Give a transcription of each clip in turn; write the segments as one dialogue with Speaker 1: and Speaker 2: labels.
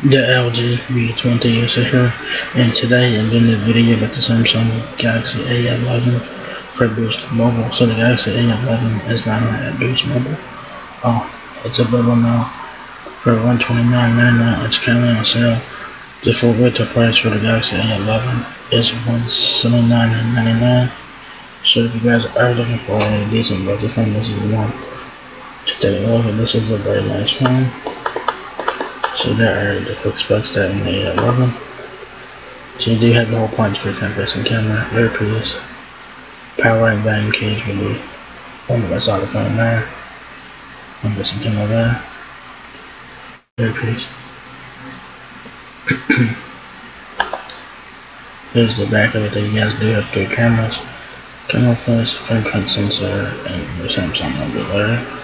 Speaker 1: The LG V20 is here, and today I'm doing a video about the Samsung Galaxy A11 for Boost Mobile. So the Galaxy A11 is not at Boost Mobile. Oh, it's available now for $129.99. It's currently on sale. The full retail price for the Galaxy A11 is $179.99. So if you guys are looking for a decent budget phone, this is the one to take a look at. This is a very nice phone. So there are the quick specs that in the A11. So you do have the whole punch for front-facing camera, earpiece, power and volume keys will be on the right side of the phone there, front-facing camera there, earpiece. Here's the back of it. You guys do have three cameras, camera flash, fingerprint sensor, and your Samsung logo there.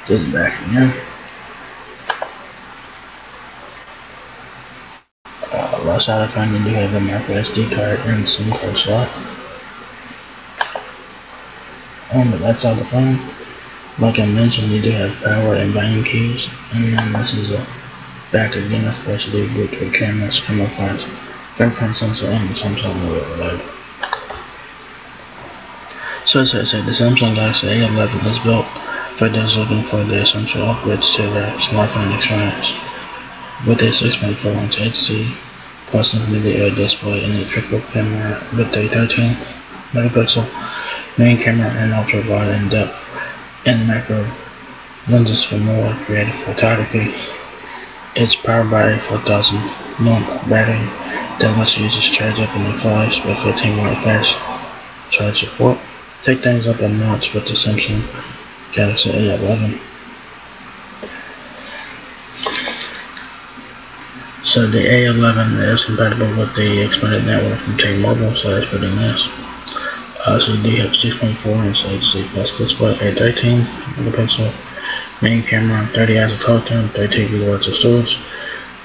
Speaker 1: This is back again. Left side of the phone, you do have a micro SD card and SIM card slot. On the right side of the phone, like I mentioned, you do have power and volume keys. And then this is a back again, of course, you do get three cameras, camera flash, fingerprint sensor, and the Samsung logo there. So as I said, the Samsung Galaxy A11 is built for those looking for the essential upgrades to their smartphone experience. With a 6.4-inch HD plus infinity display and a triple camera with a 13 megapixel main camera and ultra wide and depth and macro lenses for more creative photography. It's powered by a 4000 mAh battery that lets users charge up in the flash with 15-watt fast charge support. Take things up a notch with the Samsung Galaxy A11. So the A11 is compatible with the expanded network from T-Mobile, so that's pretty nice. So you do have 6.4-inch HD plus display, a 13 megapixel main camera, 30 hours of talk time, 32 gigabytes of storage,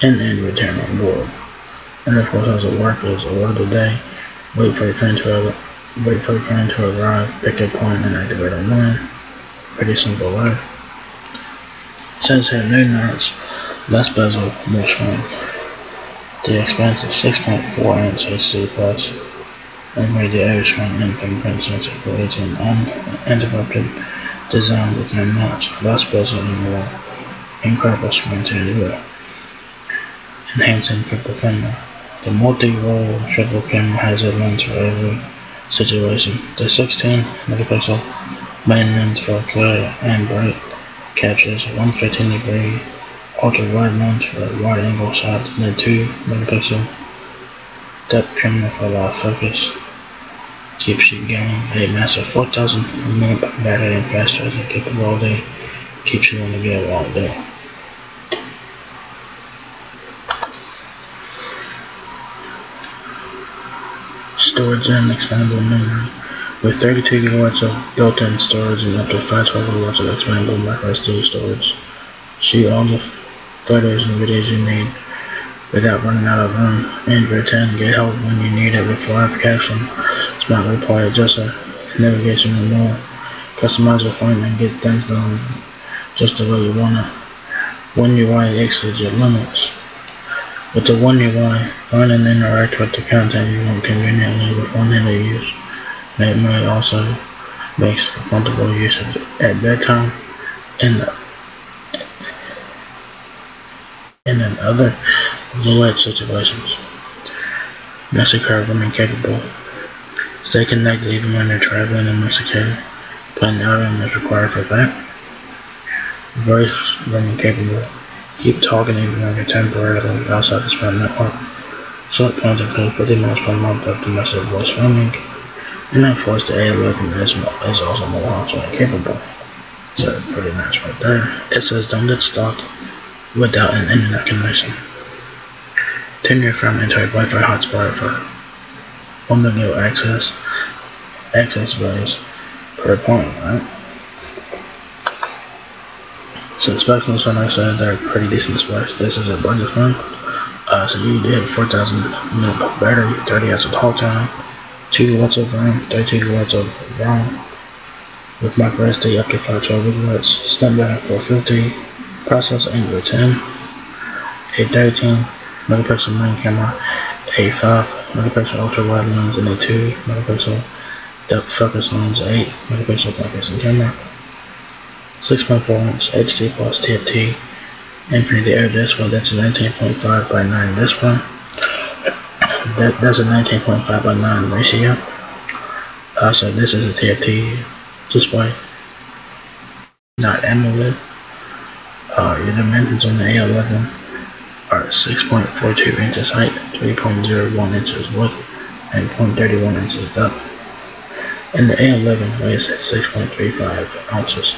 Speaker 1: and Android 10 on board. And of course, as it works is order today, wait for your phone to arrive, pick a point, and activate online. Pretty simple, right? Says here no knots, less bezel, more screen. The expansive 6.4-inch HD plus and radio screen and fingerprint sensor creates an uninterrupted design with no knots, less bezel, and more incredible screen to enjoy. Enhancing triple camera. The multi-role triple camera has a lens for every situation. The 16 megapixel main lens for clear and bright captures 115-degree ultra-wide lens for wide angle shots and a 2 megapixel depth camera for live focus. Keeps you going. A massive 4000 mAh battery and fast charging capability keeps you on the go all day. Storage and expandable memory. With 32 gigabytes of built-in storage and up to 512 gigabytes of expandable micro SD storage, shoot all the photos and videos you need without running out of room. Android 10, get help when you need it with live caption, smart reply adjuster, navigation, and more. Customize your phone and get things done just the way you want it. One UI exceeds your limits. With the One UI, find and interact with the content you want conveniently with one-handed use. It may also makes for comfortable use at bedtime and in other low-light situations. Mexico remain capable. Stay connected even when you're traveling in Mexico. Plan outing is required for that. Voice remain capable. Keep talking even when you're temporarily outside the Sprint network. Short plans include 50 minutes per month of domestic voice roaming. And of course, the A11 is also more hotspot capable. So pretty nice right there. It says don't get stuck without an internet connection. Turn your phone into a Wi-Fi hotspot for 1 megabit access varies per point, right? So the specs on this phone, like I said, they're pretty decent specs. This is a budget phone. So you do have 4000 mAh battery, 30 hours of talk time, 2 watts of RAM, 32 watts of RAM with micro SD up to 512 gigabytes, Snapdragon 450, Processor Android 10, a 13 megapixel main camera, a 5 megapixel ultra wide lens, and a 2 megapixel depth focus lens, 8 megapixel focusing camera, 6.4 inch HD plus TFT Infinity Air display. That's a 19.5 by 9 display. That's a 19.5 by 9 ratio. So this is a TFT display, not AMOLED. Your dimensions on the A11 are 6.42 inches height, 3.01 inches width, and 0.31 inches depth. And the A11 weighs 6.35 ounces.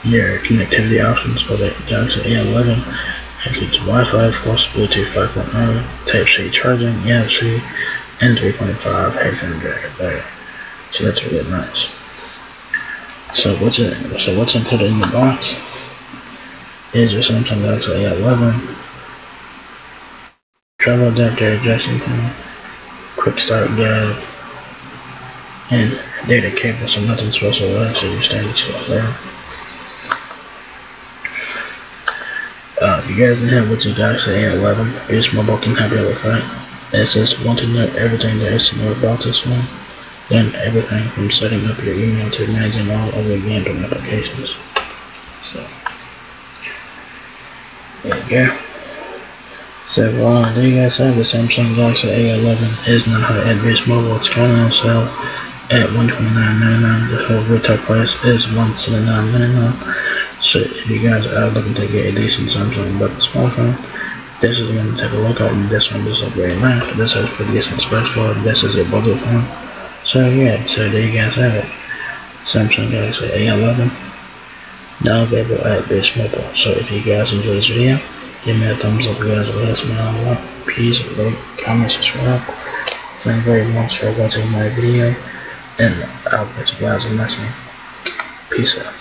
Speaker 1: Your connectivity options for the Galaxy A11 includes Wi-Fi, of course, Bluetooth 5.0, Type-C charging, NFC, and 3.5 headphone jack there. So that's really nice. So what's included in the box is your Samsung Galaxy A11, travel adapter, adjusting pin, quick start guide, and data cable. So nothing special there. So your standard stuff there. If you guys didn't have what's your Galaxy A11, Boost Mobile can help you with that. It says want to know everything there is to know about this one. Then everything from setting up your email to managing all of your gambling applications. So there you go. So there you guys have the Samsung Galaxy A11 is now at Boost Mobile. It's currently on sale at $129.99. The whole retail price is $179.99. So if you guys are looking to get a decent Samsung budget smartphone, this is one to take a look at. And this one is very nice. This has pretty decent specs for it. This is your budget phone. So yeah, so there you guys have it. Samsung Galaxy A11 now available at Boost Mobile. So if you guys enjoyed this video, give me a thumbs up. You guys will let us know. Please like, comment, subscribe. Thank you very much for watching my video, and I'll catch you guys in the next one. Peace out.